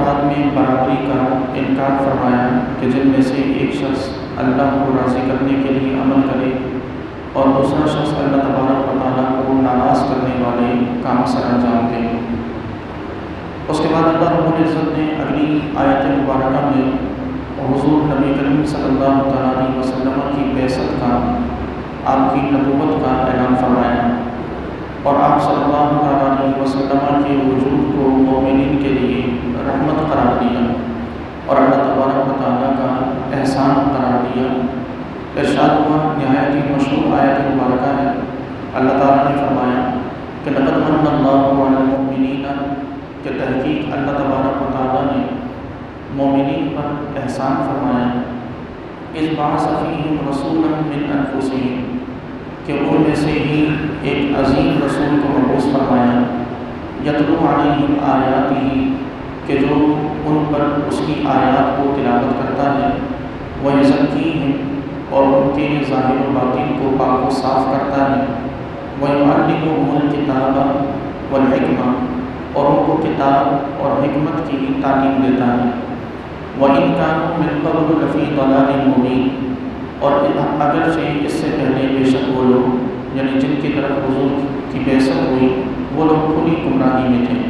افراد میں برابری کا انکار فرمایا کہ جن میں سے ایک شخص اللہ کو راضی کرنے کے لیے عمل کرے اور دوسرا شخص اللہ تبارک و تعالیٰ کو ناراض کرنے والے کام سر انجام دے۔ اس کے بعد اللہ رب العزت نے اگلی آیت مبارکہ میں حضور نبی کریم صلی اللہ علیہ وسلم کی بعثت کا، آپ کی نبوت کا اعلان فرمایا اور آپ صلی اللہ علیہ وسلم کے وجود کو مومنین کے لیے رحمت قرار دیا اور اللہ تبارک و تعالیٰ کا احسان قرار دیا۔ ارشاد ہوا، نہایت ہی مشہور آیت مبارکہ ہے۔ اللہ تعالیٰ نے فرمایا کہ لقد من اللہ علی المؤمنین، کہ تحقیق اللہ تبارک و تعالیٰ نے مومنین پر احسان فرمایا، اذ بعث فیہم رسولا من انفسہم، کہ ان میں سے ہی ایک عظیم رسول کو مبعوث فرمایا، یتلو علیہم آیاتہ، کہ جو ان پر اس کی آیات کو تلاوت کرتا ہے، ویزکیہم، اور ان کے ظاہر و باطن کو پاک و صاف کرتا ہے، ویعلمہم الکتاب والحکمہ، اور ان کو کتاب اور حکمت کی تعلیم دیتا ہے، وَإِن كَانُوا مِن قَبْلُ لَفِي ضَلَالٍ مُبِينٍ، اور اگرچہ اس سے پہلے بے شک وہ لوگ، یعنی جن کی طرف حضور کی بعثت ہوئی، وہ لوگ کھلی گمراہی میں تھے۔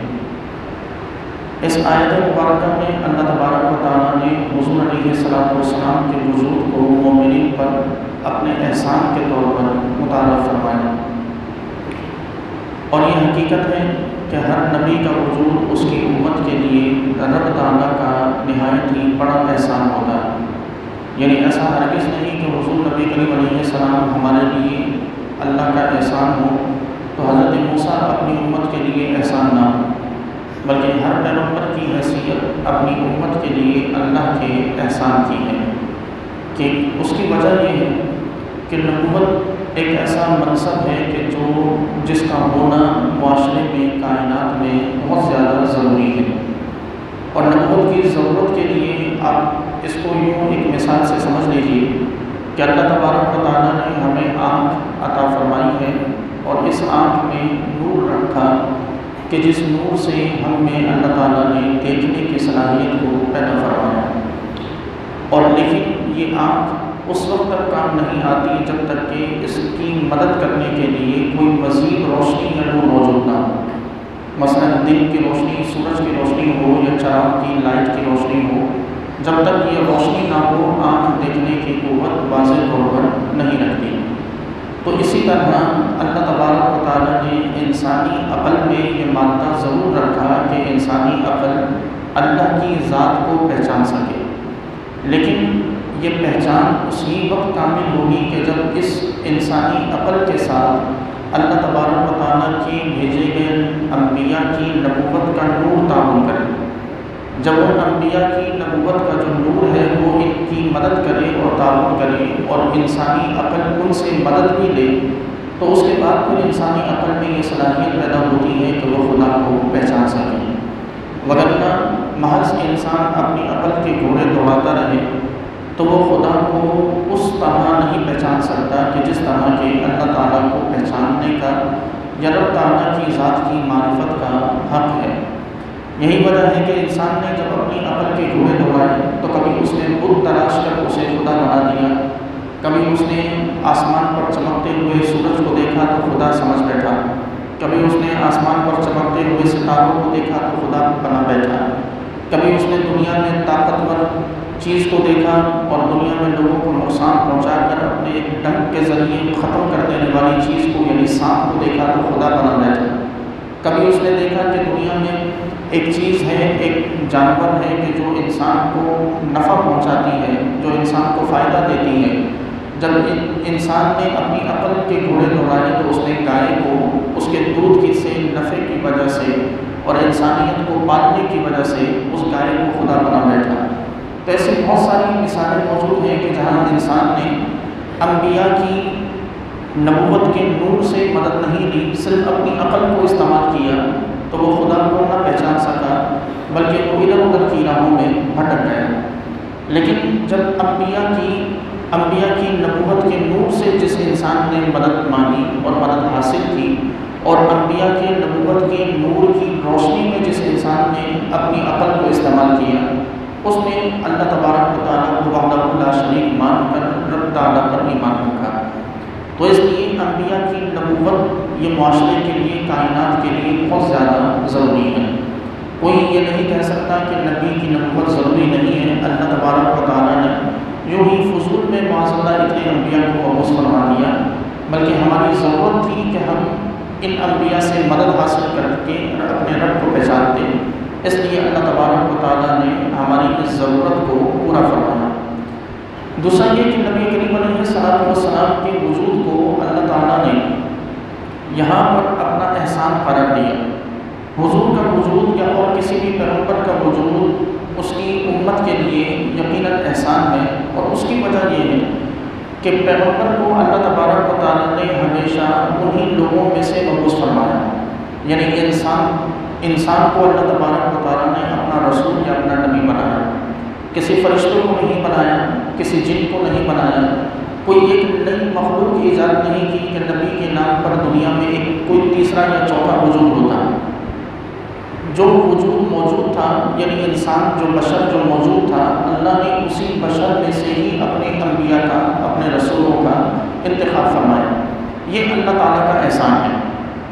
اس آیت مبارکہ میں اللہ تبارک و تعالیٰ نے حضور علیہ السلام کے وجود کو مومنین پر اپنے احسان کے طور پر متعارف فرمایا، اور یہ حقیقت ہے کہ ہر نبی کا وجود اس کی امت کے لیے رب تعالیٰ کا نہایت ہی بڑا احسان ہوتا ہے۔ یعنی ایسا ہرگز نہیں کہ حضور نبی کریم علیہ السلام ہمارے لیے اللہ کا احسان ہو تو حضرت موسیٰ اپنی امت کے لیے احسان نہ ہو، بلکہ ہر پیغمبر کی حیثیت اپنی امت کے لیے اللہ کے احسان کی ہے، کہ اس کی وجہ یہ ہے کہ نبوت ایک ایسا منصب ہے کہ جس کا ہونا معاشرے میں، کائنات میں بہت زیادہ ضروری ہے، اور نبوت کی ضرورت کے لیے آپ اس کو یوں ایک مثال سے سمجھ لیجیے کہ اللہ تبارک و تعالیٰ نے ہمیں آنکھ عطا فرمائی ہے، اور اس آنکھ میں نور رکھا کہ جس نور سے ہم میں اللہ تعالیٰ نے دیکھنے کی صلاحیت کو پیدا فرمایا، اور لیکن یہ آنکھ اس وقت تک کام نہیں آتی جب تک کہ اس کی مدد کرنے کے لیے کوئی مزید روشنی یا نور موجود نہ ہو۔ مثلا دن کی روشنی، سورج کی روشنی ہو یا چراغ کی لائٹ کی روشنی ہو، جب تک یہ روشنی نہ ہو آنکھ دیکھنے کی قوت واضح طور پر نہیں رکھتی۔ تو اسی طرح اللہ تبارک و تعالیٰ نے انسانی عقل میں یہ مادہ ضرور رکھا کہ انسانی عقل اللہ کی ذات کو پہچان سکے، لیکن یہ پہچان اسی وقت کامل ہوگی کہ جب اس انسانی عقل کے ساتھ اللہ تبارک و تعالیٰ کے بھیجے گئے انبیاء کی نبوت کا نور تعاون کرے۔ جب ان انبیاء کی نبوت کا جو نور ہے وہ ان کی مدد کرے اور تعاون کرے اور انسانی عقل ان سے مدد بھی لے، تو اس کے بعد پھر انسانی عقل میں یہ صلاحیت پیدا ہوتی ہے کہ وہ خدا کو پہچان سکے۔ وگرنہ محض انسان اپنی عقل کے گھوڑے دوڑاتا رہے تو وہ خدا کو اس طرح نہیں پہچان سکتا کہ جس طرح کے اللہ تعالیٰ کو پہچاننے کا یا رب تعالیٰ کی ذات کی معرفت کا حق ہے۔ یہی وجہ ہے کہ انسان نے جب اپنی عقل کے گھوڑے دوڑائے تو کبھی اس نے بت تلاش کر اسے خدا بنا دیا، کبھی اس نے آسمان پر چمکتے ہوئے سورج کو دیکھا تو خدا سمجھ بیٹھا، کبھی اس نے آسمان پر چمکتے ہوئے ستاروں کو دیکھا تو خدا بنا بیٹھا، کبھی اس نے دنیا میں طاقتور چیز کو دیکھا اور دنیا میں لوگوں کو نقصان پہنچا کر اپنے ایک ڈنک کے ذریعے ختم کر دینے والی چیز کو یعنی سانپ کو دیکھا تو خدا بنا بیٹھا، کبھی اس نے دیکھا کہ دنیا میں ایک چیز ہے، ایک جانور ہے کہ جو انسان کو نفع پہنچاتی ہے، جو انسان کو فائدہ دیتی ہے۔ جب انسان نے اپنی عقل کے گھوڑے دوڑائے تو اس نے گائے کو اس کے دودھ کی سے نفع کی وجہ سے اور انسانیت کو پالنے کی وجہ سے اس گائے کو خدا بنا بیٹھا۔ تو ایسی بہت ساری مثالیں موجود ہیں کہ جہاں انسان نے انبیاء کی نبوت کے نور سے مدد نہیں لی، صرف اپنی عقل کو استعمال کیا تو وہ خدا کو نہ پہچان سکا بلکہ وہ ادھر ادھر کی راہوں میں بھٹک گیا۔ لیکن جب انبیاء کی نبوت کے نور سے جس انسان نے مدد مانگی اور مدد حاصل کی، اور انبیاء کے نبوت کے نور کی روشنی میں جس انسان نے اپنی عقل کو استعمال کیا، اس میں اللہ تبارک و تعالیٰ کو وحدہ لا شریک مان کر رب تعالیٰ پر ایمان رکھا۔ تو اس لیے انبیاء کی نبوت یہ معاشرے کے لیے، کائنات کے لیے بہت زیادہ ضروری ہے۔ کوئی یہ نہیں کہہ سکتا کہ نبی کی نبوت ضروری نہیں ہے۔ اللہ تبارک و تعالیٰ نے یوں ہی فضول میں معاذ اللہ اتنے انبیاء کو مبعوث فرما دیا، بلکہ ہماری ضرورت تھی کہ ہم ان انبیاء سے مدد حاصل کر کے اپنے رب کو پہچانتے، اس لیے اللہ تبارک و تعالیٰ نے ہماری اس ضرورت کو پورا فرمایا۔ دوسرا یہ کہ نبی کریم علیہ السلام کے وجود کو اللہ تعالیٰ نے یہاں پر اپنا احسان قرار دیا۔ حضور کا وجود یا اور کسی بھی پیغمبر کا وجود اس کی امت کے لیے یقیناً احسان ہے، اور اس کی وجہ یہ ہے کہ پیغمبر کو اللہ تبارک و تعالیٰ نے ہمیشہ انہی لوگوں میں سے مبعوث فرمایا، یعنی انسان کو اللہ تبارک و تعالیٰ نے اپنا رسول یا اپنا نبی بنایا۔ کسی فرشتوں کو نہیں بنایا، کسی جن کو نہیں بنایا، کوئی ایک نئی مخلوق کی ایجاد نہیں کی کہ نبی کے نام پر دنیا میں ایک کوئی تیسرا یا چوتھا وجود ہوتا۔ جو وجود موجود تھا، یعنی انسان جو بشر جو موجود تھا، اللہ نے اسی بشر میں سے ہی اپنے انبیاء کا، اپنے رسولوں کا انتخاب فرمایا۔ یہ اللہ تعالیٰ کا احسان ہے۔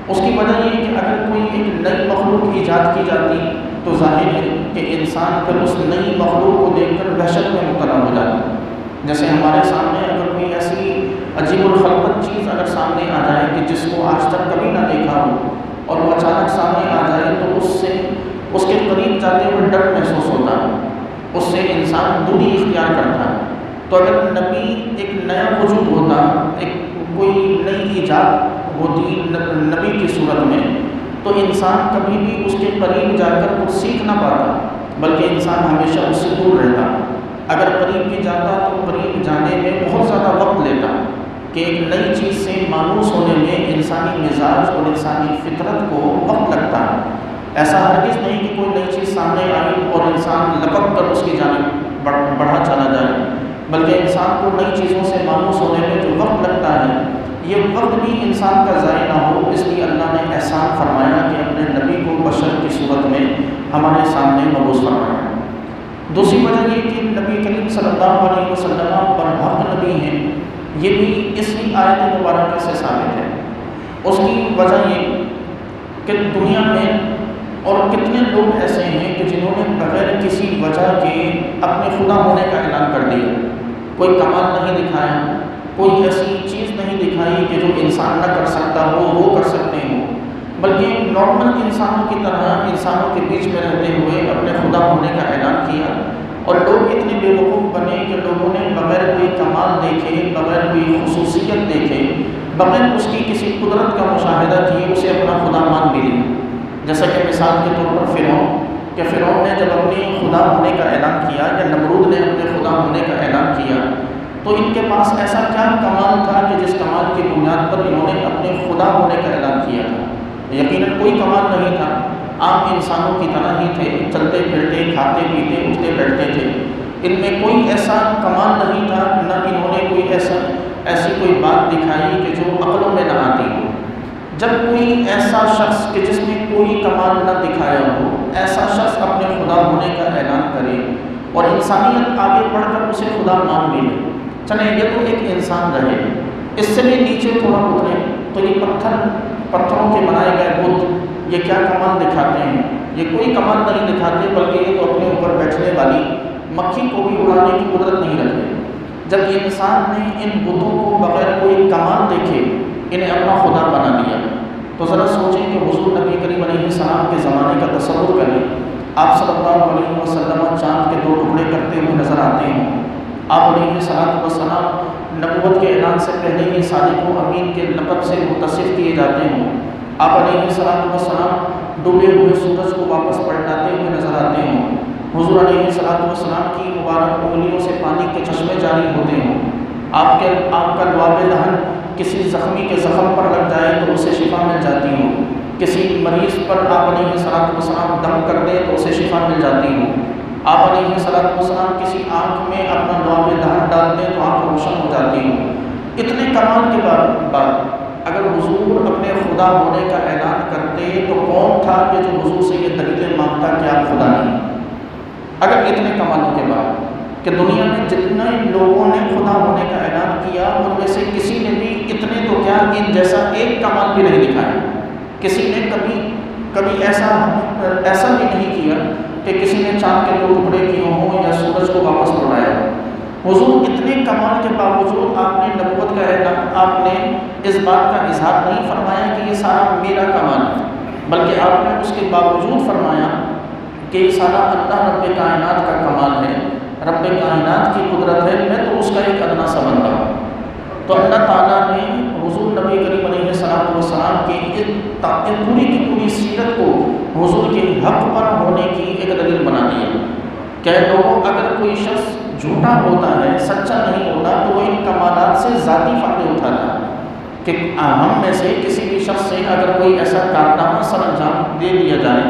اس کی وجہ یہ کہ اگر کوئی ایک نئی مخلوق ایجاد کی جاتی تو ظاہر ہے کہ انسان پھر اس نئی مخلوق کو دیکھ کر وحشت میں مبتلا ہو جاتا۔ جیسے ہمارے سامنے اگر کوئی ایسی عجیب الخلقت چیز اگر سامنے آ جائے کہ جس کو آج تک کبھی نہ دیکھا ہو، اور وہ اچانک سامنے آ جائے تو اس کے قریب جاتے ہوئے ڈر محسوس ہوتا ہے، اس سے انسان دوری اختیار کرتا ہے۔ تو اگر نبی ایک نیا وجود ہوتا، ایک کوئی نئی ایجاد ہوتی نبی کی صورت میں، تو انسان کبھی بھی اس کے قریب جا کر کچھ سیکھ نہ پاتا، بلکہ انسان ہمیشہ اس سے دور رہتا۔ اگر قریب بھی جاتا تو قریب جانے میں بہت زیادہ وقت لیتا، کہ ایک نئی چیز سے مانوس ہونے میں انسانی مزاج اور انسانی فطرت کو وقت لگتا ہے۔ ایسا ہرگز نہیں کہ کوئی نئی چیز سامنے آئی اور انسان لپک کر اس کی جانب بڑھا چلا جائے، بلکہ انسان کو نئی چیزوں سے مانوس ہونے میں جو وقت لگتا ہے، یہ وقت بھی انسان کا ضائع نہ ہو، اس لیے اللہ نے احسان فرمایا کہ اپنے نبی کو بشر کی صورت میں ہمارے سامنے مبعوث فرمایا۔ دوسری وجہ یہ کہ نبی کریم صلی اللہ علیہ وسلم برحق نبی ہیں، یہ بھی اسی آیت مبارکہ سے ثابت ہے۔ اس کی وجہ یہ کہ دنیا میں اور کتنے لوگ ایسے ہیں کہ جنہوں نے بغیر کسی وجہ کے اپنے خدا ہونے کا اعلان کر دیا، کوئی کمال نہیں دکھایا، کوئی ایسی چیز نہیں دکھائی کہ جو انسان نہ کر سکتا ہو وہ کر سکتے ہوں، بلکہ نارمل انسانوں کی طرح انسانوں کے بیچ میں رہتے ہوئے اپنے خدا ہونے کا اعلان کیا، اور لوگ اتنے بے وقوف بنے کہ لوگوں نے بغیر کوئی کمال دیکھے، بغیر کوئی خصوصیت دیکھے، بغیر اس کی کسی قدرت کا مشاہدہ کیے اسے اپنا خدا مان بھی لیا۔ جیسا کہ مثال کے طور پر فرعون نے جب اپنے خدا ہونے کا اعلان کیا، یا نمرود نے اپنے خدا ہونے کا اعلان کیا، تو ان کے پاس ایسا کیا کمال تھا کہ جس کمال کی بنیاد پر انہوں نے اپنے خدا ہونے کا اعلان کیا تھا؟ یقیناً کوئی کمال نہیں تھا، عام انسانوں کی طرح ہی تھے، چلتے پھرتے، کھاتے پیتے، اٹھتے بیٹھتے تھے۔ ان میں کوئی ایسا کمال نہیں تھا، نہ انہوں نے کوئی ایسی کوئی بات دکھائی کہ جو عقلوں میں نہ آتی ہو۔ جب کوئی ایسا شخص کہ جس نے کوئی کمال نہ دکھایا ہو، ایسا شخص اپنے خدا ہونے کا اعلان کرے اور انسانیت آگے بڑھ کر اسے خدا مان بھی لے، چلیں یہ تو ایک انسان رہے، اس سے بھی نیچے تھوڑا اترے تو یہ پتھروں کے بنائے گئے بت یہ کیا کمال دکھاتے ہیں؟ یہ کوئی کمال نہیں دکھاتے، بلکہ یہ تو اپنے اوپر بیٹھنے والی مکھی کو بھی اڑانے کی قدرت نہیں رکھتے۔ جب یہ انسان نے ان بتوں کو بغیر کوئی کمال دیکھے انہیں اپنا خدا بنا لیا، تو ذرا سوچیں کہ حضور نبی کریم علیہ السلام کے زمانے کا تصور کریں۔ آپ صلی اللہ علیہ وسلم چاند کے 2 ٹکڑے کرتے ہوئے نظر آتے ہیں۔ آپ علیہ السلام نبوت کے اعلان سے پہلے ہی صادق و امین کے لقب سے متصف کیے جاتے ہیں۔ آپ علیہ السلام ڈوبے ہوئے سورج کو واپس پلٹاتے ہوئے نظر آتے ہیں۔ حضور علیہ السلام کی مبارک انگلیوں سے پانی کے چشمے جاری ہوتے ہیں۔ آپ کا لعاب دہن کسی زخمی کے زخم پر لگ جائے تو اسے شفا مل جاتی ہو، کسی مریض پر آپ علیہ السلام دم کر دے تو اسے شفا مل جاتی ہو، آپ علیہ السلام کسی آنکھ میں اپنا لعاب دہن ڈال دیں تو آنکھ روشن ہو جاتی ہو۔ اتنے کمال کے بعد اگر حضور اپنے خدا ہونے کا اعلان کرتے تو کون تھا کہ جو حضور سے یہ دلیلیں مانگتا کہ آپ خدا نہیں؟ اتنے کمالوں کے بعد کہ دنیا میں جتنے لوگوں نے خدا ہونے کا اعلان کیا ان میں سے کسی نے بھی اتنے تو کیا ان جیسا ایک کمال بھی نہیں دکھایا. کسی نے کبھی ایسا بھی نہیں کیا کہ کسی نے چاند کے 2 ٹکڑے کیے ہوں یا سورج کو واپس لوٹایا. حضور اتنے کمال کے باوجود آپ نے نبوت کا اعلان، آپ نے اس بات کا اظہار نہیں فرمایا کہ یہ سارا میرا کمال ہے، بلکہ آپ نے اس کے باوجود فرمایا کہ یہ سارا اللہ رب کائنات کا کمال ہے، رب کائنات کی قدرت ہے، میں تو اس کا ایک ادنا سا بندہ ہوں. تو اللہ تعالیٰ نے حضور نبی کریم علیہ السلام کی پوری کی پوری سیرت کو حضور کے حق پر ہونے کی ایک دلیل بنا دیا کہ لوگوں اگر کوئی شخص جھوٹا ہوتا ہے، سچا نہیں ہوتا، تو وہ ان کمالات سے ذاتی فائدے اٹھاتا ہے کہ ہم میں سے کسی بھی شخص سے اگر کوئی ایسا کارنامہ سر انجام دے دیا جائے،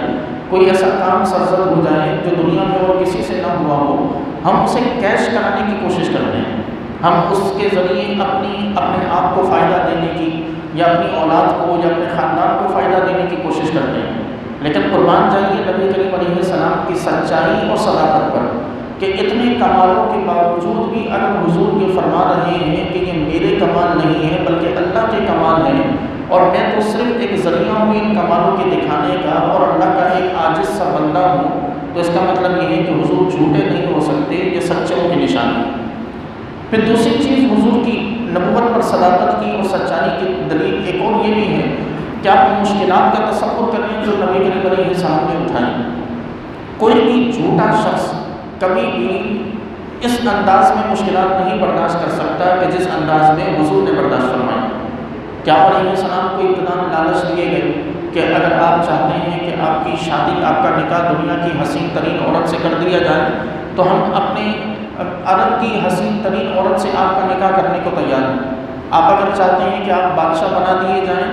کوئی ایسا کام سرزد ہو جائے جو دنیا میں اور کسی سے نہ ہوا ہو، ہم اسے کیش کرانے کی کوشش کرتے ہیں، ہم اس کے ذریعے اپنے آپ کو فائدہ دینے کی یا اپنی اولاد کو یا اپنے خاندان کو فائدہ دینے کی کوشش کرتے ہیں. لیکن قربان جائیے نبی کریم علیہ السلام کی سچائی اور صداقت پر کہ اتنے کمالوں کے باوجود بھی اگر حضور یہ فرما رہے ہیں کہ یہ میرے کمال نہیں ہے بلکہ اللہ کے کمال ہیں اور میں تو صرف ایک ذریعہ ہوں ان کمالوں کے دکھانے کا اور اللہ کا ایک عاجز سا بندہ ہوں، تو اس کا مطلب یہ ہے کہ حضور جھوٹے نہیں ہو سکتے، یہ سچوں کی نشانی ہے. پھر دوسری چیز حضور کی نبوت پر صداقت کی اور سچائی کی دلیل ایک اور یہ بھی ہے کہ آپ مشکلات کا تصور کریں جو نبی کریم علیہ السلام نے اٹھائی. کوئی بھی جھوٹا شخص کبھی بھی اس انداز میں مشکلات نہیں برداشت کر سکتا کہ جس انداز میں حضور نے برداشت فرمائی. کیا علیہ السلام کو ابتداء لالچ دیے گئے کہ اگر آپ چاہتے ہیں کہ آپ کی شادی، آپ کا نکاح دنیا کی حسین ترین عورت سے کر دیا جائے تو ہم اپنے عرب کی حسین ترین عورت سے آپ کا نکاح کرنے کو تیار ہیں. آپ اگر چاہتے ہیں کہ آپ بادشاہ بنا دیے جائیں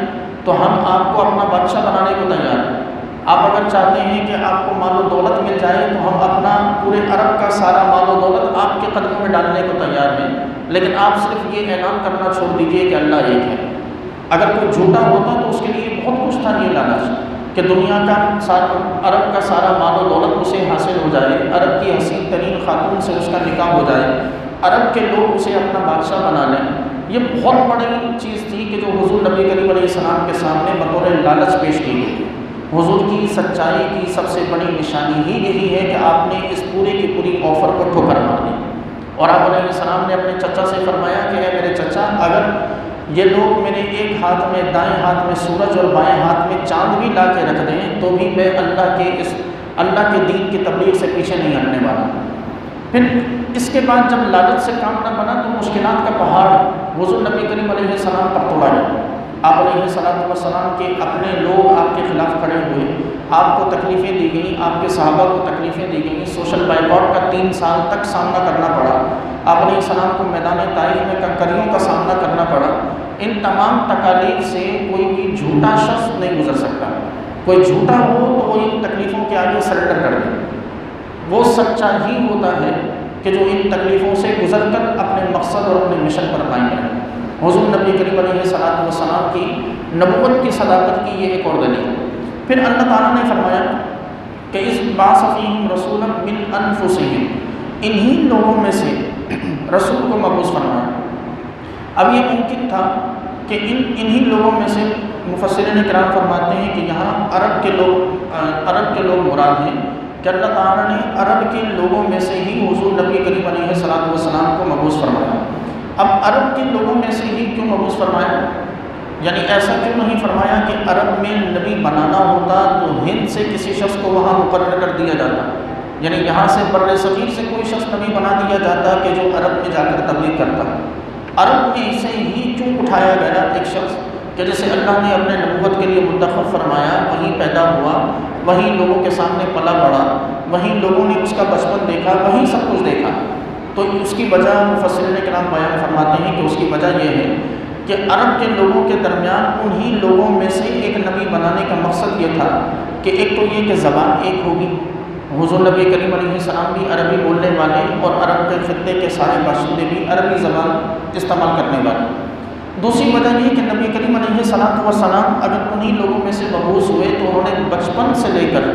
تو ہم آپ کو اپنا بادشاہ بنانے کو تیار ہیں. آپ اگر چاہتے ہیں کہ آپ کو مال و دولت مل جائے تو ہم اپنا پورے عرب کا سارا مال و دولت آپ کے قدموں میں ڈالنے کو تیار ہیں. لیکن آپ صرف یہ اعلان کرنا چھوڑ دیجئے کہ اللہ ایک ہے. اگر کوئی جھوٹا ہوتا تو اس کے لیے بہت کچھ تھا یہ لالچ کہ دنیا کا عرب کا سارا مال و دولت اسے حاصل ہو جائے، عرب کی حسین ترین خاتون سے اس کا نکاح ہو جائے، عرب کے لوگ اسے اپنا بادشاہ بنا لیں. یہ بہت بڑی چیز تھی کہ جو حضور نبی کریم علیہ السلام کے سامنے بطور لالچ پیش کی گئی. حضور کی سچائی کی سب سے بڑی نشانی ہی یہی ہے کہ آپ نے اس پورے کی پوری آفر کو ٹھوکر مار دی اور آپ علیہ السلام نے اپنے چچا سے فرمایا کہ اے میرے چچا، اگر یہ لوگ میرے ایک ہاتھ میں دائیں ہاتھ میں سورج اور بائیں ہاتھ میں چاند بھی لا کے رکھ دیں تو بھی میں اللہ کے دین کی تبلیغ سے پیچھے نہیں ہٹنے والا. پھر اس کے بعد جب لالچ سے کام نہ بنا تو مشکلات کا پہاڑ حضور نبی کریم علیہ السلام پر توڑا گیا. آپ علیہ السلام کے اپنے لوگ آپ کے خلاف کھڑے ہوئے، آپ کو تکلیفیں دی گئیں، آپ کے صحابہ کو تکلیفیں دی گئیں، سوشل بائیکاٹ کا 3 سال تک سامنا کرنا پڑا. آپ علیہ السلام کو میدان طائف میں کنکریوں کا سامنا کرنا پڑا. ان تمام تکالیف سے کوئی بھی جھوٹا شخص نہیں گزر سکتا. کوئی جھوٹا ہو تو وہ ان تکلیفوں کے آگے سرنڈر کر دے. وہ سچا ہی ہوتا ہے کہ جو ان تکلیفوں سے گزر کر اپنے مقصد اور اپنے مشن پر قائم رہے. حضور نبی کریم علیہ السلام کی نبوت کی صداقت کی یہ ایک اور دلیل. پھر اللہ تعالیٰ نے فرمایا کہ اس بعث فیہم رسولا من انفسہم، انہی لوگوں میں سے رسول کو مبعوث فرمایا. اب یہ ممکن تھا کہ انہی لوگوں میں سے مفسرین کرام فرماتے ہیں کہ یہاں عرب کے لوگ مراد ہیں کہ اللہ تعالیٰ نے عرب کے لوگوں میں سے ہی حضور نبی کریم علیہ السلام کو مبعوث فرمایا. اب عرب کے لوگوں میں سے ہی کیوں مبعوث فرمایا؟ یعنی ایسا کیوں نہیں فرمایا کہ عرب میں نبی بنانا ہوتا تو ہند سے کسی شخص کو وہاں مقرر کر دیا جاتا، یعنی یہاں سے بر صغیر سے کوئی شخص نبی بنا دیا جاتا کہ جو عرب میں جا کر تبلیغ کرتا. عرب میں سے ہی کیوں اٹھایا گیا ایک شخص کہ جسے اللہ نے اپنے نبوت کے لیے منتخب فرمایا، وہیں پیدا ہوا، وہیں لوگوں کے سامنے پلا بڑھا، وہیں لوگوں نے اس کا بچپن دیکھا، وہیں سب کچھ دیکھا. تو اس کی وجہ مفسرین کرام بیان فرماتے ہیں کہ اس کی وجہ یہ ہے کہ عرب کے لوگوں کے درمیان انہی لوگوں میں سے ایک نبی بنانے کا مقصد یہ تھا کہ ایک تو یہ کہ زبان ایک ہوگی، حضور نبی کریم علیہ السلام بھی عربی بولنے والے اور عرب کے خطے کے سارے باشندے بھی عربی زبان استعمال کرنے والے. دوسری وجہ یہ کہ نبی کریم علیہ السلام اگر انہی لوگوں میں سے مبعوث ہوئے تو انہوں نے بچپن سے لے کر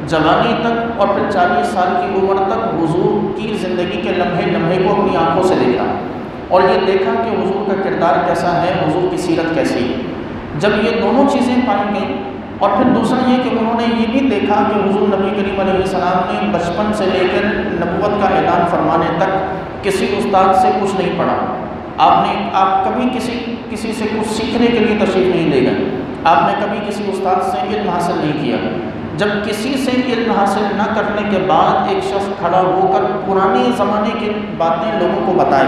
جوانی تک اور پھر 40 سال کی عمر تک حضور کی زندگی کے لمحے لمحے کو اپنی آنکھوں سے دیکھا اور یہ دیکھا کہ حضور کا کردار کیسا ہے، حضور کی سیرت کیسی ہے۔ جب یہ دونوں چیزیں پائی گئیں اور پھر دوسرا یہ کہ انہوں نے یہ بھی دیکھا کہ حضور نبی کریم علیہ السلام نے بچپن سے لے کر نبوت کا اعلان فرمانے تک کسی استاد سے کچھ نہیں پڑھا۔ آپ کبھی کسی سے کچھ سیکھنے کے لیے تشریف نہیں لے گئے، آپ نے کبھی کسی استاد سے علم حاصل نہیں کیا۔ جب کسی سے علم حاصل نہ کرنے کے بعد ایک شخص کھڑا ہو کر پرانے زمانے کی باتیں لوگوں کو بتائے،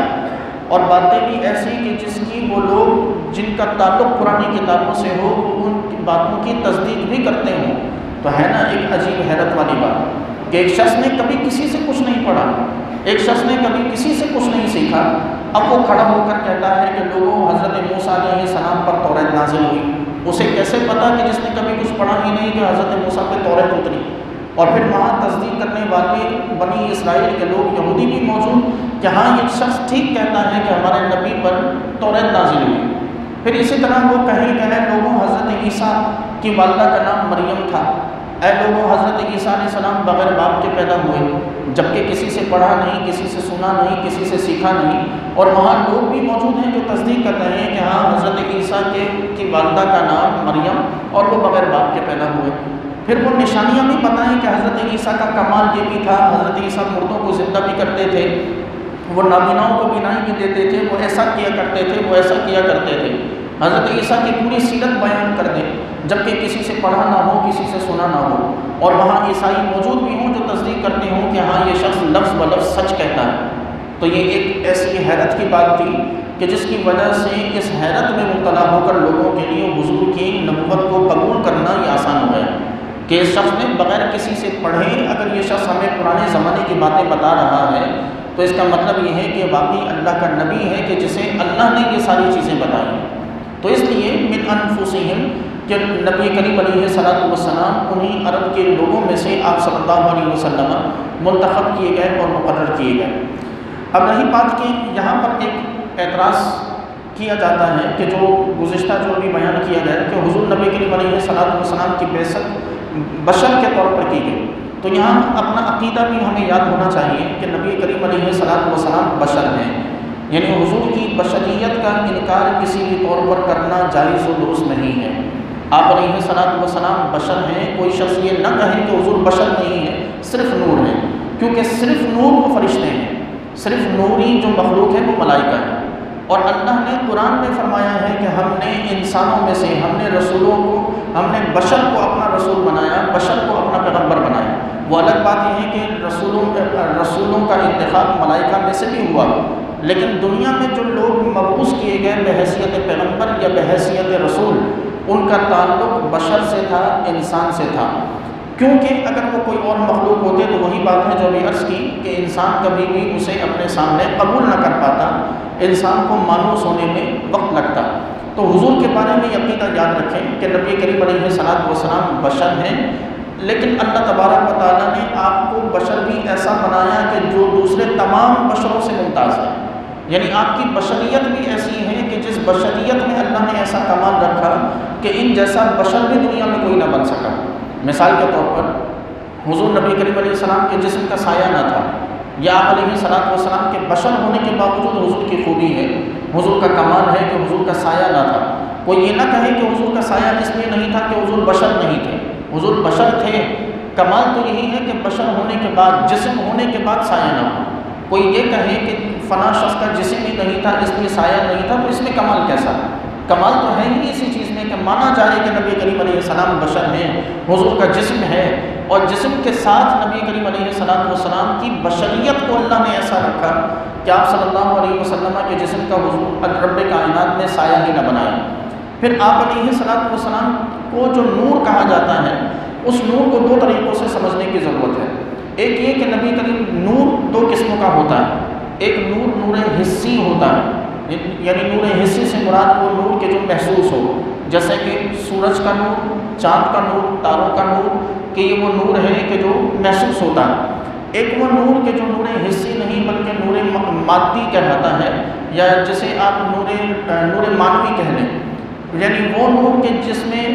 اور باتیں بھی ایسی کہ جس کی وہ لوگ جن کا تعلق پرانی کتابوں سے ہو وہ ان باتوں کی تصدیق بھی کرتے ہوں، تو ہے نا ایک عجیب حیرت والی بات کہ ایک شخص نے کبھی کسی سے کچھ نہیں پڑھا، ایک شخص نے کبھی کسی سے کچھ نہیں سیکھا، اب وہ کھڑا ہو کر کہتا ہے کہ لوگوں حضرت موسیٰ علیہ السلام پر توریت نازل ہوئی۔ اسے کیسے پتا کہ جس نے کبھی کچھ پڑھا ہی نہیں کہ حضرت موسیٰ پہ توریت اتری؟ اور پھر وہاں تصدیق کرنے والے بنی اسرائیل کے لوگ یہودی بھی موجود کہ ہاں یہ شخص ٹھیک کہتا ہے کہ ہمارے نبی پر توریت نازل ہوئی۔ پھر اسی طرح وہ کہیں لوگوں حضرت عیسیٰ کی والدہ کا نام مریم تھا، اے لوگوں حضرت عیسیٰ علیہ السلام بغیر باپ کے پیدا ہوئے، جبکہ کسی سے پڑھا نہیں، کسی سے سنا نہیں، کسی سے سیکھا نہیں، اور وہاں لوگ بھی موجود ہیں جو تصدیق کر رہے ہیں کہ ہاں حضرت عیسیٰ کی والدہ کا نام مریم اور وہ بغیر باپ کے پیدا ہوئے۔ پھر وہ نشانیاں بھی بتائیں کہ حضرت عیسیٰ کا کمال یہ بھی تھا، حضرت عیسیٰ مردوں کو زندہ بھی کرتے تھے، وہ نابیناؤں کو بینائی بھی دیتے تھے، وہ ایسا کیا کرتے تھے، وہ ایسا کیا کرتے تھے۔ حضرت عیسیٰ کی پوری سیرت بیان کر دیں، جبکہ کسی سے پڑھا نہ ہو، کسی سے سنا نہ ہو، اور وہاں عیسائی موجود بھی ہوں جو تصدیق کرتے ہوں کہ ہاں یہ شخص لفظ ب لفظ سچ کہتا ہے۔ تو یہ ایک ایسی حیرت کی بات تھی کہ جس کی وجہ سے اس حیرت میں مبتلا ہو کر لوگوں کے لیے حضور کی نبوت کو قبول کرنا یہ آسان ہو گیا کہ اس شخص نے بغیر کسی سے پڑھے اگر یہ شخص ہمیں پرانے زمانے کی باتیں بتا رہا ہے تو اس کا مطلب یہ ہے کہ واقعی اللہ کا نبی ہے کہ جسے اللہ نے یہ ساری چیزیں بتائی۔ تو اس لیے من انفسہم کہ نبی کریم علیہ السلام انہیں عرب کے لوگوں میں سے آپ صلی اللہ علیہ وسلم منتخب کیے گئے اور مقرر کیے گئے۔ اب رہی بات کہ یہاں پر ایک اعتراض کیا جاتا ہے کہ جو گزشتہ جو ابھی بیان کیا گیا کہ حضور نبی کریم علیہ السلام کی بعثت بشر کے طور پر کی گئی، تو یہاں اپنا عقیدہ بھی ہمیں یاد ہونا چاہیے کہ نبی کریم علیہ السلام بشر ہیں، یعنی حضور کی بشریت کا انکار کسی بھی طور پر کرنا جائز و درست نہیں ہے۔ آپ علیہ السلام بشر ہیں، کوئی شخص یہ نہ کہے کہ حضور بشر نہیں ہے، صرف نور ہے، کیونکہ صرف نور وہ فرشتے ہیں، صرف نوری جو مخلوق ہے وہ ملائکہ ہے۔ اور اللہ نے قرآن میں فرمایا ہے کہ ہم نے انسانوں میں سے ہم نے بشر کو اپنا رسول بنایا، بشر کو اپنا پیغمبر بنایا۔ وہ الگ بات یہ ہے کہ رسولوں کا انتخاب ملائکہ میں سے بھی ہوا، لیکن دنیا میں جو لوگ مبعوث کیے گئے بحیثیت پیغمبر یا بحیثیت رسول، ان کا تعلق بشر سے تھا، انسان سے تھا، کیونکہ اگر وہ کوئی اور مخلوق ہوتے تو وہی بات ہے جو ابھی عرض کی کہ انسان کبھی بھی اسے اپنے سامنے قبول نہ کر پاتا، انسان کو مانوس ہونے میں وقت لگتا۔ تو حضور کے بارے میں یہ عقیدہ یاد رکھیں کہ نبی کریم علیہ السلام بشر ہیں، لیکن اللہ تبارک و تعالیٰ نے آپ کو بشر بھی ایسا بنایا کہ جو دوسرے تمام بشروں سے ممتاز ہے، یعنی آپ کی بشریت بھی ایسی ہے کہ جس بشریت میں اللہ نے ایسا کمال رکھا کہ ان جیسا بشر بھی دنیا میں کوئی نہ بن سکا۔ مثال کے طور پر حضور نبی کریم علیہ السلام کے جسم کا سایہ نہ تھا، یا آپ علیہ السلام کے بشر ہونے کے باوجود حضور کی خوبی ہے، حضور کا کمال ہے کہ حضور کا سایہ نہ تھا۔ کوئی یہ نہ کہے کہ حضور کا سایہ اس لیے نہیں تھا کہ حضور بشر نہیں تھے، حضور بشر تھے، کمال تو یہی ہے کہ بشر ہونے کے بعد، جسم ہونے کے بعد سایہ نہ ہو۔ کوئی یہ کہے کہ فلاں شخص کا جسم ہی نہیں تھا اس لیے سایہ نہیں تھا، تو اس میں کمال کیسا؟ کمال تو ہے ہی اسی چیز میں کہ مانا جائے کہ نبی کریم علیہ السلام بشر ہیں، حضور کا جسم ہے، اور جسم کے ساتھ نبی کریم علیہ السلام کی بشریت کو اللہ نے ایسا رکھا کہ آپ صلی اللہ علیہ وسلم کے جسم کا حضور رب کائنات نے سایہ ہی نہ بنایا۔ پھر آپ علیہ السلام کو جو نور کہا جاتا ہے، اس نور کو دو طریقوں سے سمجھنے کی ضرورت ہے۔ ایک یہ کہ نبی کریم نور دو قسموں کا ہوتا ہے، ایک نور حسی ہوتا ہے، یعنی نور حسی سے مراد وہ نور کے جو محسوس ہو، جیسے کہ سورج کا نور، چاند کا نور، تاروں کا نور، کہ یہ وہ نور ہے کہ جو محسوس ہوتا ہے۔ ایک وہ نور کہ جو نور حسی نہیں بلکہ نور مادی کہلاتا ہے، یا جسے آپ نور مانوی کہہ لیں، یعنی وہ نور کہ جس میں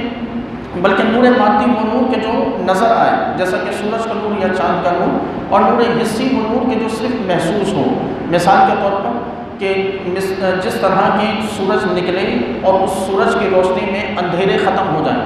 بلکہ نور مادی وہ نور کہ جو نظر آئے، جیسا کہ سورج کا نور یا چاند کا نور، اور نور حسی وہ نور کہ جو صرف محسوس ہو۔ مثال کے طور پر کہ جس طرح کے سورج نکلے اور اس سورج کی روشنی میں اندھیرے ختم ہو جائیں،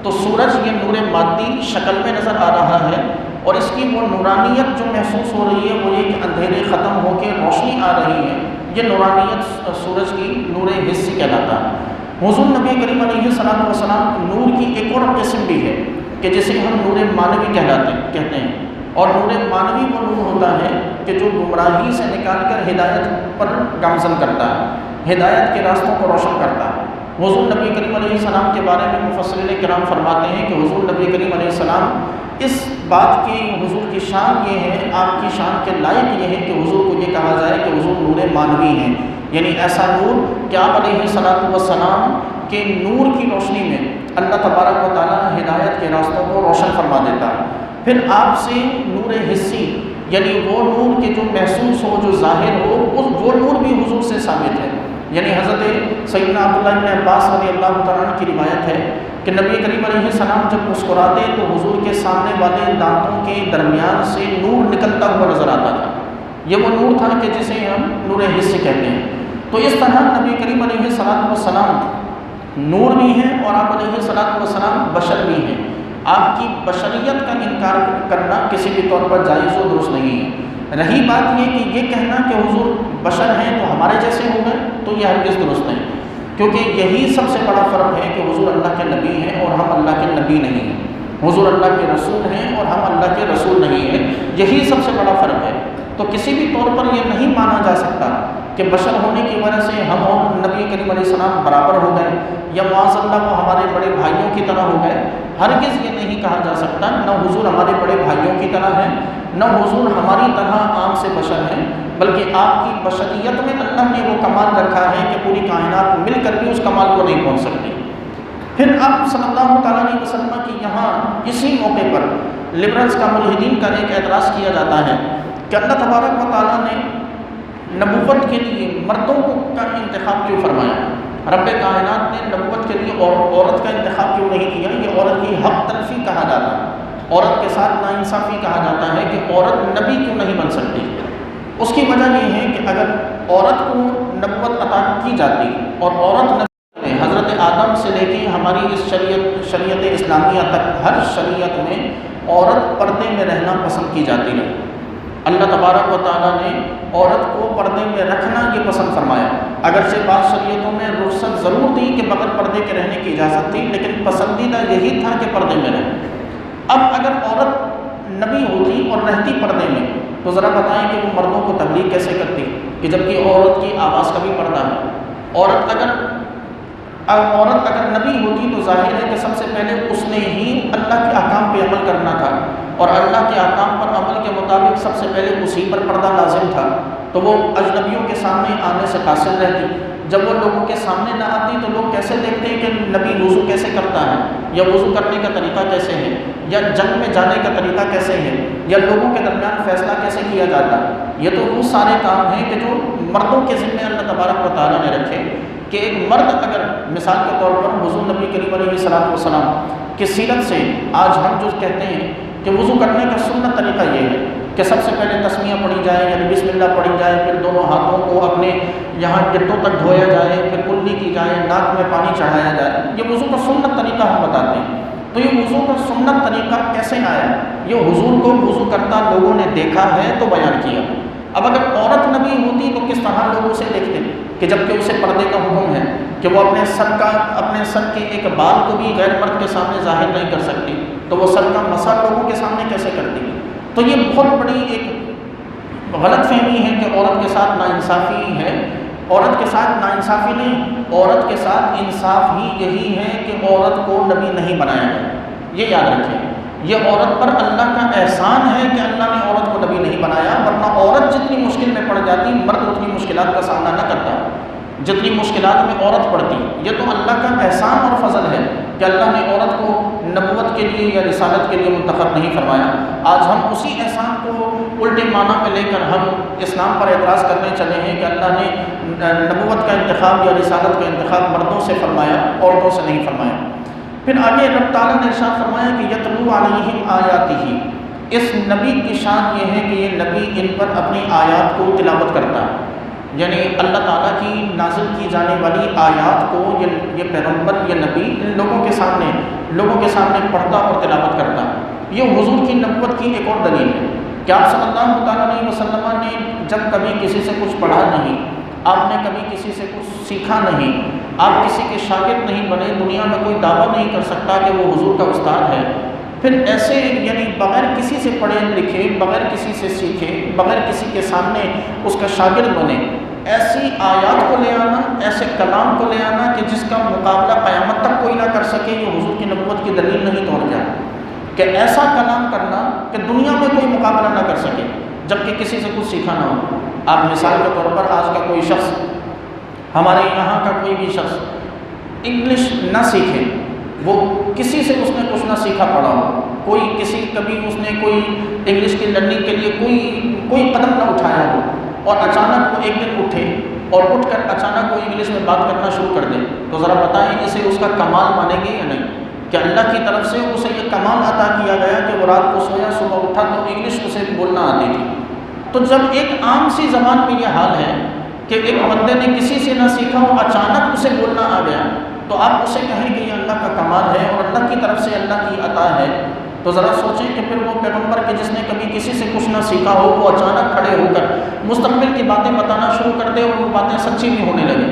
تو سورج یہ نور مادی شکل میں نظر آ رہا ہے، اور اس کی وہ نورانیت جو محسوس ہو رہی ہے وہ یہ کہ اندھیرے ختم ہو کے روشنی آ رہی ہے، یہ نورانیت سورج کی نور حسی کہلاتا ہے۔ حضور نبی کریم علیہ السلام نور کی ایک اور قسم بھی ہے کہ جسے ہم نور مانوی کہتے ہیں، اور نور مانوی وہ نور ہوتا ہے کہ جو گمراہی سے نکال کر ہدایت پر گامزن کرتا ہے، ہدایت کے راستوں کو روشن کرتا ہے۔ حضور نبی کریم علیہ السلام کے بارے میں مفسرین کرام فرماتے ہیں کہ حضور نبی کریم علیہ السلام اس بات کی، حضور کی شان یہ ہے، آپ کی شان کے لائق یہ ہے کہ حضور کو یہ کہا جائے کہ حضور نور مانوی ہیں، یعنی ایسا نور کہ آپ علیہ السلام کے نور کی روشنی میں اللہ تبارک و تعالیٰ ہدایت کے راستوں کو روشن فرما دیتا ہے۔ پھر آپ سے نور حسی، یعنی وہ نور کہ جو محسوس ہو، جو ظاہر ہو، وہ نور بھی حضور سے ثابت ہے۔ یعنی حضرت سیدنا عبداللہ بن عباس رضی اللہ تعالیٰ عنہ کی روایت ہے کہ نبی کریم علیہ السلام جب مسکراتے تو حضور کے سامنے والے دانتوں کے درمیان سے نور نکلتا ہوا نظر آتا تھا۔ یہ وہ نور تھا کہ جسے ہم نور حسی کہتے ہیں۔ تو اس طرح نبی کریم علیہ السلام نور بھی ہیں اور آپ علیہ السلام بشر بھی ہیں۔ آپ کی بشریت کا انکار کرنا کسی بھی طور پر جائز و درست نہیں ہے۔ رہی بات یہ کہ یہ کہنا کہ حضور بشر ہیں تو ہمارے جیسے ہو گئے، تو یہ ہرگز درست نہیں، کیونکہ یہی سب سے بڑا فرق ہے کہ حضور اللہ کے نبی ہیں اور ہم اللہ کے نبی نہیں ہیں، حضور اللہ کے رسول ہیں اور ہم اللہ کے رسول نہیں ہیں، یہی سب سے بڑا فرق ہے۔ تو کسی بھی طور پر یہ نہیں مانا جا سکتا کہ بشر ہونے کی وجہ سے ہم اور نبی کریم علیہ السلام برابر ہو گئے، یا معاذ اللہ وہ ہمارے بڑے بھائیوں کی طرح ہو گئے۔ ہرگز یہ نہیں کہا جا سکتا، نہ حضور ہمارے بڑے بھائیوں کی طرح ہیں، نہ حضور ہماری طرح عام سے بشر ہیں، بلکہ آپ کی بشریت میں اللہ نے وہ کمال رکھا ہے کہ پوری کائنات مل کر بھی اس کمال کو نہیں پہنچ سکتی۔ پھر آپ صلی اللہ تعالیٰ علیہ وسلم کی یہاں اسی موقع پر لبرلز کا، ملحدین کا ایک اعتراض کیا جاتا ہے کہ اللہ تبارک و تعالیٰ نے نبوت کے لیے مردوں کا انتخاب کیوں فرمایا؟ رب کائنات نے نبوت کے لیے عورت کا انتخاب کیوں نہیں کیا؟ یہ عورت کی حق تلفی کہا جاتا ہے، عورت کے ساتھ ناانصافی کہا جاتا ہے کہ عورت نبی کیوں نہیں بن سکتی۔ اس کی وجہ یہ ہے کہ اگر عورت کو نبوت عطا کی جاتی اور عورت نبی، حضرت آدم سے لے کے ہماری اس شریعت اسلامیہ تک ہر شریعت میں عورت پردے میں رہنا پسند کی جاتی ہے۔ اللہ تبارک و تعالیٰ نے عورت کو پردے میں رکھنا یہ پسند فرمایا، اگرچہ بعض شریعتوں میں رخصت ضرور تھی کہ بغیر پردے کے رہنے کی اجازت تھی، لیکن پسندیدہ یہی تھا کہ پردے میں رہے۔ اب اگر عورت نبی ہوتی اور رہتی پردے میں تو ذرا بتائیں کہ وہ مردوں کو تبلیغ کیسے کرتی، کہ جبکہ عورت کی آواز کا بھی پردہ ہے۔ عورت اگر نبی ہوتی تو ظاہر ہے کہ سب سے پہلے اس نے ہی اللہ کے احکام پہ عمل کرنا تھا، اور اللہ کے احکام پر عمل کے مطابق سب سے پہلے اسی پر پردہ لازم تھا، تو وہ اجنبیوں کے سامنے آنے سے قاصر رہتی۔ جب وہ لوگوں کے سامنے نہ آتی تو لوگ کیسے دیکھتے ہیں کہ نبی وضو کیسے کرتا ہے، یا وضو کرنے کا طریقہ کیسے ہے، یا جنگ میں جانے کا طریقہ کیسے ہے، یا لوگوں کے درمیان فیصلہ کیسے کیا جاتا ہے۔ یہ تو وہ سارے کام ہیں کہ جو مردوں کے ذمے اللہ تبارک و تعالیٰ نے رکھے، کہ ایک مرد اگر مثال کے طور پر حضور نبی کریم علیہ السلام کی سیرت سے آج ہم جو کہتے ہیں کہ وضو کرنے کا سنت طریقہ یہ ہے کہ سب سے پہلے تسمیہ پڑھی جائے، یعنی بسم اللہ پڑھی جائے، پھر دونوں ہاتھوں کو اپنے یہاں گٹوں تک دھویا جائے، پھر کلی کی جائے، ناک میں پانی چڑھایا جائے، یہ وضو کا سنت طریقہ ہم بتاتے ہیں۔ تو یہ وضو کا سنت طریقہ کیسے آیا؟ یہ حضور کو وضو کرتا لوگوں نے دیکھا ہے تو بیان کیا۔ اب اگر عورت نبی ہوتی تو کس طرح لوگ اسے دیکھتے کہ جبکہ اسے پردے کا حکم ہے کہ وہ اپنے سر کے ایک بال کو بھی غیر مرد کے سامنے ظاہر نہیں کر سکتی، تو وہ سر کا مسح لوگوں کے سامنے کیسے کرتی؟ تو یہ بہت بڑی ایک غلط فہمی ہے کہ عورت کے ساتھ ناانصافی ہے۔ عورت کے ساتھ ناانصافی نہیں، عورت کے ساتھ انصاف ہی یہی ہے کہ عورت کو نبی نہیں بنایا گیا۔ یہ یاد رکھیں، یہ عورت پر اللہ کا احسان ہے کہ اللہ نے عورت کو نبی نہیں بنایا، ورنہ عورت جتنی مشکل میں پڑ جاتی مرد اتنی مشکلات کا سامنا نہ کرتا، جتنی مشکلات میں عورت پڑتی۔ یہ تو اللہ کا احسان اور فضل ہے کہ اللہ نے عورت کو نبوت کے لیے یا رسالت کے لیے منتخب نہیں فرمایا۔ آج ہم اسی احسان کو الٹے معنی میں لے کر ہم اسلام پر اعتراض کرنے چلے ہیں کہ اللہ نے نبوت کا انتخاب یا رسالت کا انتخاب مردوں سے فرمایا، عورتوں سے نہیں فرمایا۔ پھر آگے رب تعالیٰ نے ارشاد فرمایا کہ یتلو علیہم آیاتہ، اس نبی کی شان یہ ہے کہ یہ نبی ان پر اپنی آیات کو تلاوت کرتا ہے، یعنی اللہ تعالیٰ کی نازل کی جانے والی آیات کو یہ پیغمبر، یہ نبی ان لوگوں کے سامنے پڑھتا اور تلاوت کرتا. یہ حضور کی نبوت کی ایک اور دلیل ہے کہ آپ صلی اللہ تعالیٰ علیہ وسلم نے جب کبھی کسی سے کچھ پڑھا نہیں، آپ نے کبھی کسی سے کچھ سیکھا نہیں، آپ کسی کے شاگرد نہیں بنے، دنیا میں کوئی دعویٰ نہیں کر سکتا کہ وہ حضور کا استاد ہے. پھر ایسے یعنی بغیر کسی سے پڑھے لکھے، بغیر کسی سے سیکھے، بغیر کسی کے سامنے اس کا شاگرد بنے، ایسی آیات کو لے آنا، ایسے کلام کو لے آنا کہ جس کا مقابلہ قیامت تک کوئی نہ کر سکے، یہ حضور کی نبوت کی دلیل نہیں توڑ جائے. کہ ایسا کلام کرنا کہ دنیا میں کوئی مقابلہ نہ کر سکے جبکہ کسی سے کچھ سیکھا نہ ہو. آپ مثال کے طور پر آج کا کوئی شخص، ہمارے یہاں کا کوئی بھی شخص انگلش نہ سیکھے، وہ کسی سے اس نے کچھ نہ سیکھا پڑھا ہو، کبھی اس نے کوئی انگلش کی لرننگ کے لیے کوئی قدم نہ اٹھایا ہو، اور اچانک وہ ایک دن اٹھے اور اٹھ کر اچانک وہ انگلش میں بات کرنا شروع کر دے، تو ذرا بتائیں اسے اس کا کمال مانیں گے یا نہیں؟ کہ اللہ کی طرف سے اسے یہ کمال عطا کیا گیا کہ وہ رات کو سویا، صبح اٹھا تو انگلش اسے بولنا آتی تھی. تو جب ایک عام سی زبان میں یہ حال ہے کہ ایک بندے نے کسی سے نہ سیکھا ہو، اچانک اسے بولنا آ گیا، تو آپ اسے کہیں کہ یہ اللہ کا کمال ہے اور اللہ کی طرف سے اللہ کی عطا ہے. تو ذرا سوچیں کہ پھر وہ پیغمبر کہ جس نے کبھی کسی سے کچھ نہ سیکھا ہو، وہ اچانک کھڑے ہو کر مستقبل کی باتیں بتانا شروع کر دے اور وہ باتیں سچی بھی ہونے لگے.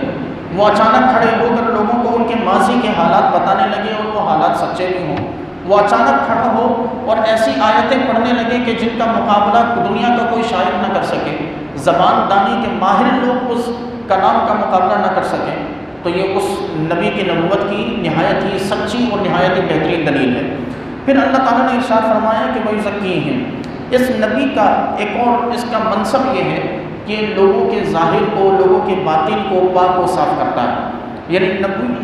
وہ اچانک کھڑے ہو کر لوگوں کو ان کے ماضی کے حالات بتانے لگے اور وہ حالات سچے بھی ہوں. وہ اچانک کھڑا ہو اور ایسی آیتیں پڑھنے لگے کہ جن کا مقابلہ دنیا کا کوئی شاعر نہ کر سکے، زبان دانی کے ماہر لوگ اس کلام کا مقابلہ نہ کر سکیں. تو یہ اس نبی کی نبوت کی نہایت ہی سچی اور نہایت ہی بہترین دلیل ہے. پھر اللہ تعالیٰ نے ارشاد فرمایا کہ وہ یزکیہم، اس نبی کا ایک اور اس کا منصب یہ ہے کہ لوگوں کے ظاہر کو، لوگوں کے باطن کو پاک و صاف کرتا ہے. یعنی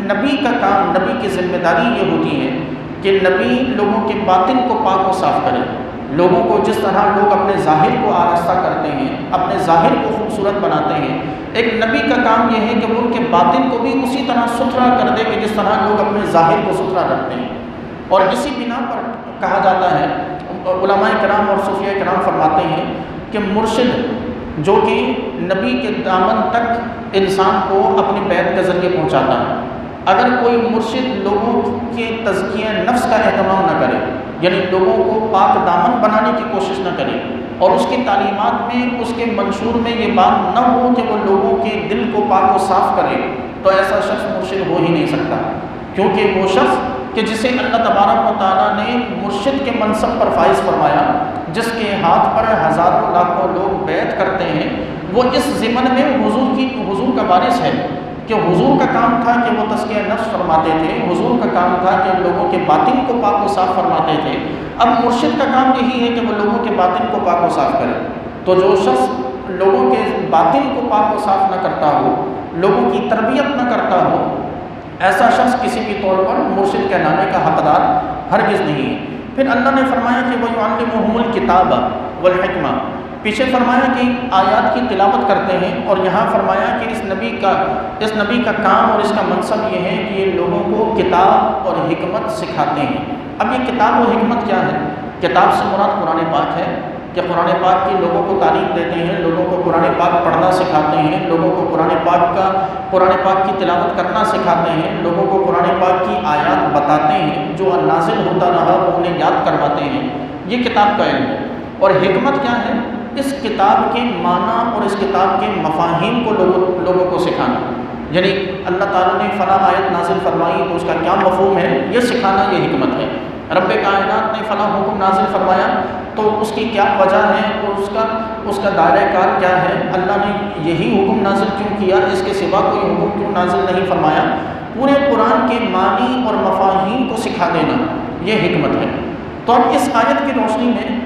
نبی کا کام، نبی کی ذمہ داری یہ ہوتی ہے کہ نبی لوگوں کے باطن کو پاک و صاف کرے. لوگوں کو جس طرح لوگ اپنے ظاہر کو آراستہ کرتے ہیں، اپنے ظاہر کو خوبصورت بناتے ہیں، ایک نبی کا کام یہ ہے کہ وہ ان کے باطن کو بھی اسی طرح ستھرا کر دے کہ جس طرح لوگ اپنے ظاہر کو ستھرا رکھتے ہیں. اور اسی بنا پر کہا جاتا ہے، علماء کرام اور صوفیہ کرام فرماتے ہیں کہ مرشد جو کہ نبی کے دامن تک انسان کو اپنی بیعت کے ذریعے پہنچاتا ہے، اگر کوئی مرشد لوگوں کے تزکیہ نفس کا اہتمام نہ کرے، یعنی لوگوں کو پاک دامن بنانے کی کوشش نہ کرے، اور اس کی تعلیمات میں، اس کے منشور میں یہ بات نہ ہو کہ وہ لوگوں کے دل کو پاک و صاف کرے، تو ایسا شخص مرشد ہو ہی نہیں سکتا. کیونکہ وہ شخص کہ جسے اللہ تبارک و تعالیٰ نے مرشد کے منصب پر فائز فرمایا، جس کے ہاتھ پر ہزاروں لاکھوں لوگ بیعت کرتے ہیں، وہ اس ضمن میں حضور کا وارث ہے کہ حضور کا کام تھا کہ وہ تزکیہ نفس فرماتے تھے، حضور کا کام تھا کہ لوگوں کے باطن کو پاک و صاف فرماتے تھے. اب مرشد کا کام یہی ہے کہ وہ لوگوں کے باطن کو پاک و صاف کرے. تو جو شخص لوگوں کے باطن کو پاک و صاف نہ کرتا ہو، لوگوں کی تربیت نہ کرتا ہو، ایسا شخص کسی بھی طور پر مرشد کہلانے کا حقدار ہرگز نہیں ہے. پھر اللہ نے فرمایا کہ وَيُعَلِّمُهُمُ الْكِتَابَ وَالْحِكْمَةَ، پیچھے فرمایا کہ آیات کی تلاوت کرتے ہیں، اور یہاں فرمایا کہ اس نبی کا کام اور اس کا منصب یہ ہے کہ یہ لوگوں کو کتاب اور حکمت سکھاتے ہیں. اب یہ کتاب و حکمت کیا ہے؟ کتاب سے مراد قرآن پاک ہے کہ قرآن پاک کی لوگوں کو تعلیم دیتے ہیں، لوگوں کو قرآن پاک پڑھنا سکھاتے ہیں، لوگوں کو قرآن پاک کی تلاوت کرنا سکھاتے ہیں، لوگوں کو قرآن پاک کی آیات بتاتے ہیں، جو نازل ہوتا رہا وہ انہیں یاد کرواتے ہیں. یہ کتاب کا علم ہے. اور حکمت کیا ہے؟ اس کتاب کے معنی اور اس کتاب کے مفاہیم کو لوگوں کو سکھانا. یعنی اللہ تعالیٰ نے فلاں آیت نازل فرمائی تو اس کا کیا مفہوم ہے، یہ سکھانا، یہ حکمت ہے. رب کائنات نے فلاں حکم نازل فرمایا تو اس کی کیا وجہ ہے اور اس کا دائرہ کار کیا ہے، اللہ نے یہی حکم نازل کیوں کیا، اس کے سوا کوئی حکم کیوں نازل نہیں فرمایا. پورے قرآن کے معنی اور مفاہیم کو سکھا دینا، یہ حکمت ہے. تو اب اس آیت کی روشنی میں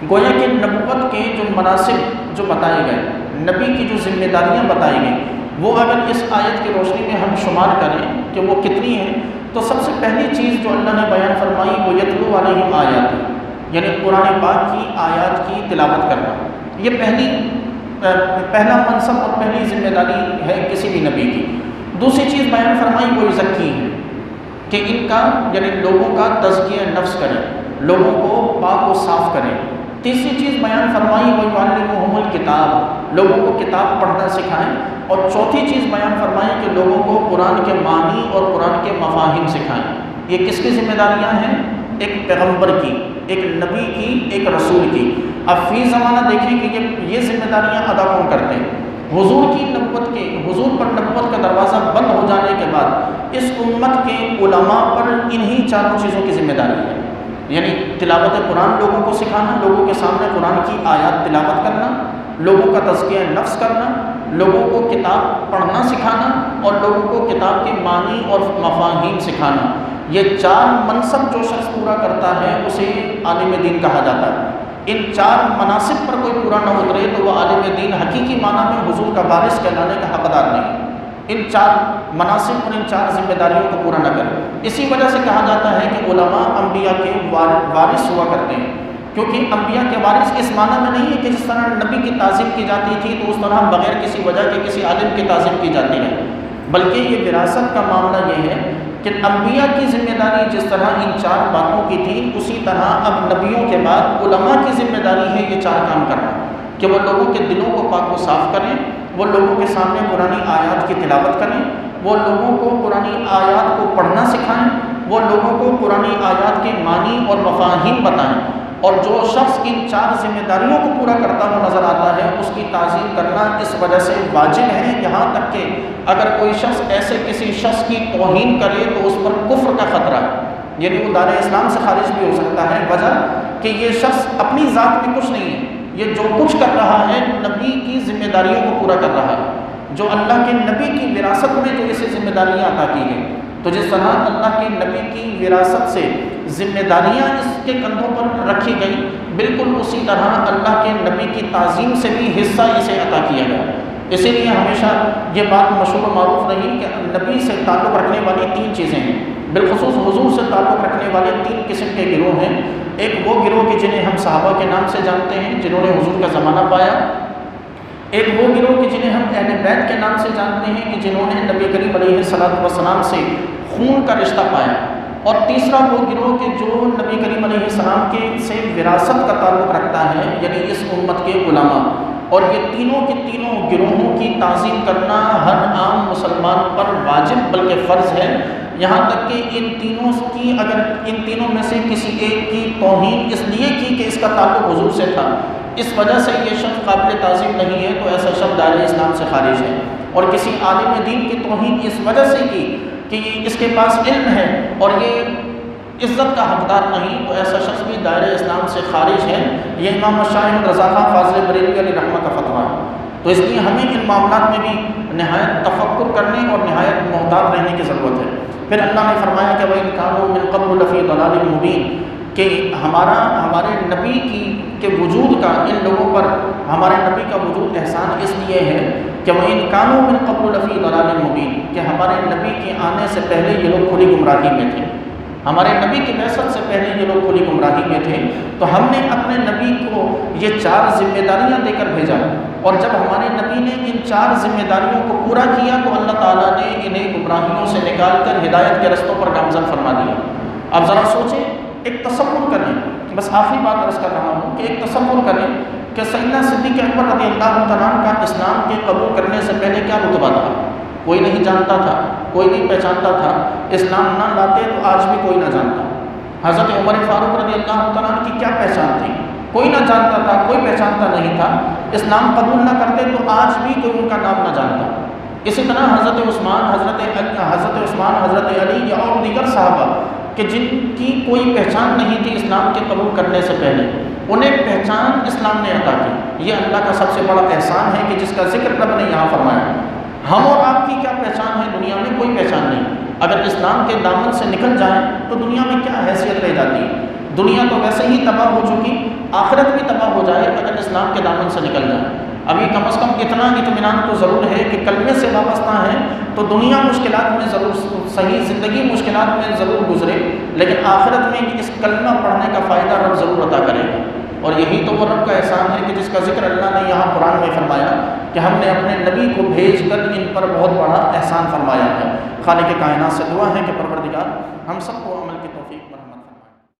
گویا کہ نبوت کے جو مناسب جو بتائے گئے، نبی کی جو ذمہ داریاں بتائی گئیں، وہ اگر اس آیت کی روشنی میں ہم شمار کریں کہ وہ کتنی ہیں، تو سب سے پہلی چیز جو اللہ نے بیان فرمائی وہ یتلو علیہم آیات، یعنی قرآن پاک کی آیات کی تلاوت کرنا. یہ پہلا منصب اور پہلی ذمہ داری ہے کسی بھی نبی کی. دوسری چیز بیان فرمائی وہ یزکیہم، کہ ان کا یعنی لوگوں کا تزکیہ نفس کریں، لوگوں کو پاک و صاف کریں۔ تیسری چیز بیان فرمائی وَيُعَلِّمُهُمُ الْكِتَابَ، لوگوں کو کتاب پڑھنا سکھائیں۔ اور چوتھی چیز بیان فرمائی کہ لوگوں کو قرآن کے معنی اور قرآن کے مفاہیم سکھائیں۔ یہ کس کی ذمہ داریاں ہیں؟ ایک پیغمبر کی، ایک نبی کی، ایک رسول کی۔ اب فی زمانہ دیکھیں کہ یہ ذمہ داریاں ادا کون کرتے ہیں؟ حضور کی نبوت کے، حضور پر نبوت کا دروازہ بند ہو جانے کے بعد اس امت کے علماء پر انہی چاروں چیزوں کی ذمہ داری ہے، یعنی تلاوت قرآن لوگوں کو سکھانا، لوگوں کے سامنے قرآن کی آیات تلاوت کرنا، لوگوں کا تزکیہ نفس کرنا، لوگوں کو کتاب پڑھنا سکھانا، اور لوگوں کو کتاب کے معنی اور مفاہیم سکھانا۔ یہ چار منصب جو شخص پورا کرتا ہے اسے عالم دین کہا جاتا ہے۔ ان چار مناصب پر کوئی پورا نہ اترے تو وہ عالم دین حقیقی معنی میں حضور کا وارث کہلانے کا حقدار نہیں۔ ان چار مناصب اور ان چار ذمہ داریوں کو پورا نہ کرے، اسی وجہ سے کہا جاتا ہے کہ علماء انبیاء کے وارث ہوا کرتے ہیں، کیونکہ انبیاء کے وارث اس معنی میں نہیں ہے کہ جس طرح نبی کی تعظیم کی جاتی تھی تو اس طرح بغیر کسی وجہ کے کسی عالم کی تعظیم کی جاتی ہے، بلکہ یہ وراثت کا معاملہ یہ ہے کہ انبیاء کی ذمہ داری جس طرح ان چار باتوں کی تھی، اسی طرح اب نبیوں کے بعد علماء کی ذمہ داری ہے یہ چار کام کرنا، کہ وہ لوگوں کے دلوں کو پاک و صاف کریں، وہ لوگوں کے سامنے قرآن آیات کی تلاوت کریں، وہ لوگوں کو قرآن آیات کو پڑھنا سکھائیں، وہ لوگوں کو قرآن آیات کے معنی اور مفاہیم بتائیں۔ اور جو شخص ان چار ذمہ داریوں کو پورا کرتا ہوا نظر آتا ہے اس کی تعظیم کرنا اس وجہ سے واجب ہے، یہاں تک کہ اگر کوئی شخص ایسے کسی شخص کی توہین کرے تو اس پر کفر کا خطرہ ہے، یعنی وہ دار اسلام سے خارج بھی ہو سکتا ہے، وجہ کہ یہ شخص اپنی ذات میں کچھ نہیں ہے، یہ جو کچھ کر رہا ہے نبی کی ذمہ داریوں کو پورا کر رہا ہے، جو اللہ کے نبی کی وراثت میں جو اسے ذمہ داریاں عطا کی گئیں۔ تو جس طرح اللہ کے نبی کی وراثت سے ذمہ داریاں اس کے کندھوں پر رکھی گئی، بالکل اسی طرح اللہ کے نبی کی تعظیم سے بھی حصہ اسے عطا کیا گیا۔ اسی لیے ہمیشہ یہ بات مشہور و معروف رہی کہ نبی سے تعلق رکھنے والی تین چیزیں ہیں، بالخصوص حضور سے تعلق رکھنے والے تین قسم کے گروہ ہیں۔ ایک وہ گروہ کہ جنہیں ہم صحابہ کے نام سے جانتے ہیں، جنہوں نے حضور کا زمانہ پایا۔ ایک وہ گروہ کہ جنہیں ہم اہل بیت کے نام سے جانتے ہیں کہ جنہوں نے نبی کریم علیہ الصلوۃ والسلام سے خون کا رشتہ پایا۔ اور تیسرا وہ گروہ کہ جو نبی کریم علیہ السلام کے سے وراثت کا تعلق رکھتا ہے، یعنی اس امت کے علماء۔ اور یہ تینوں کے تینوں گروہوں کی تعظیم کرنا ہر عام مسلمان پر واجب بلکہ فرض ہے، یہاں تک کہ ان تینوں کی اگر ان تینوں میں سے کسی ایک کی توہین اس لیے کی کہ اس کا تعلق حضور سے تھا، اس وجہ سے یہ شخص قابل تعظیم نہیں ہے تو ایسا شخص دائرہ اسلام سے خارج ہے۔ اور کسی عالم دین کی توہین اس وجہ سے کی کہ اس کے پاس علم ہے اور یہ عزت کا حقدار نہیں تو ایسا شخص بھی دائرہ اسلام سے خارج ہے۔ یہ امام شاہ رضا خان فاضل بریلوی علیہ رحمہ کا فتویٰ ہے۔ تو اس لیے ہمیں ان معاملات میں بھی نہایت تفکر کرنے اور نہایت محتاط رہنے کی ضرورت ہے۔ پھر اللہ نے فرمایا کہ وَإِن كَانُوا مِن قَبْلُ لَفِي ضَلَالٍ مُبِينٍ، کہ ہمارے نبی کے وجود کا ان لوگوں پر ہمارے نبی کا وجود احسان اس لیے ہے کہ وَإِن كَانُوا مِن قَبْلُ لَفِي ضَلَالٍ مُبِينٍ، کہ ہمارے نبی کے آنے سے پہلے یہ لوگ کھلی گمراہی میں تھے، ہمارے نبی کی بعثت سے پہلے یہ لوگ کھلی گمراہی میں تھے۔ تو ہم نے اپنے نبی کو یہ چار ذمہ داریاں دے کر بھیجا، اور جب ہمارے نبی نے ان چار ذمہ داریوں کو پورا کیا تو اللہ تعالیٰ نے انہیں گمراہیوں سے نکال کر ہدایت کے رستوں پر گامزن فرما دیا۔ اب ذرا سوچیں، ایک تصور کریں، بس آخری بات عرض کر رہا ہوں کہ ایک تصور کریں کہ سیدنا صدیق اکبر رضی اللہ تعالیٰ عنہ کا اسلام کے قبول کرنے سے پہلے کیا رتبہ تھا؟ کوئی نہیں جانتا تھا، کوئی نہیں پہچانتا تھا، اسلام نہ لاتے تو آج بھی کوئی نہ جانتا۔ حضرت عمر فاروق رضی اللہ تعالیٰ عنہ کی کیا پہچان تھی؟ کوئی نہ جانتا تھا، کوئی پہچانتا نہیں تھا۔ اسلام قبول نہ کرتے تو آج بھی کوئی ان کا نام نہ جانتا۔ اسی طرح حضرت عثمان، حضرت علی یا اور دیگر صحابہ کہ جن کی کوئی پہچان نہیں تھی اسلام کے قبول کرنے سے پہلے، انہیں پہچان اسلام نے عطا کی۔ یہ اللہ کا سب سے بڑا احسان ہے کہ جس کا ذکر رب نے یہاں فرمایا۔ ہم اور آپ کی کیا پہچان ہے؟ دنیا میں کوئی پہچان نہیں۔ اگر اسلام کے دامن سے نکل جائیں تو دنیا میں کیا حیثیت رہ جاتی ہے؟ دنیا تو ویسے ہی تباہ ہو چکی، آخرت بھی تباہ ہو جائے اگر اسلام کے دامن سے نکل جائے۔ ابھی کم از کم اتنا اطمینان تو ضرور ہے کہ کلمے سے وابستہ ہیں تو دنیا مشکلات میں ضرور صحیح، زندگی مشکلات میں ضرور گزرے، لیکن آخرت میں اس کلمہ پڑھنے کا فائدہ رب ضرور عطا کرے گا۔ اور یہی تو وہ رب کا احسان ہے کہ جس کا ذکر اللہ نے یہاں قرآن میں فرمایا کہ ہم نے اپنے نبی کو بھیج کر ان پر بہت بڑا احسان فرمایا ہے۔ خالق کائنات سے دعا ہے کہ پروردگار ہم سب کو عمل کی توفیق مرحمت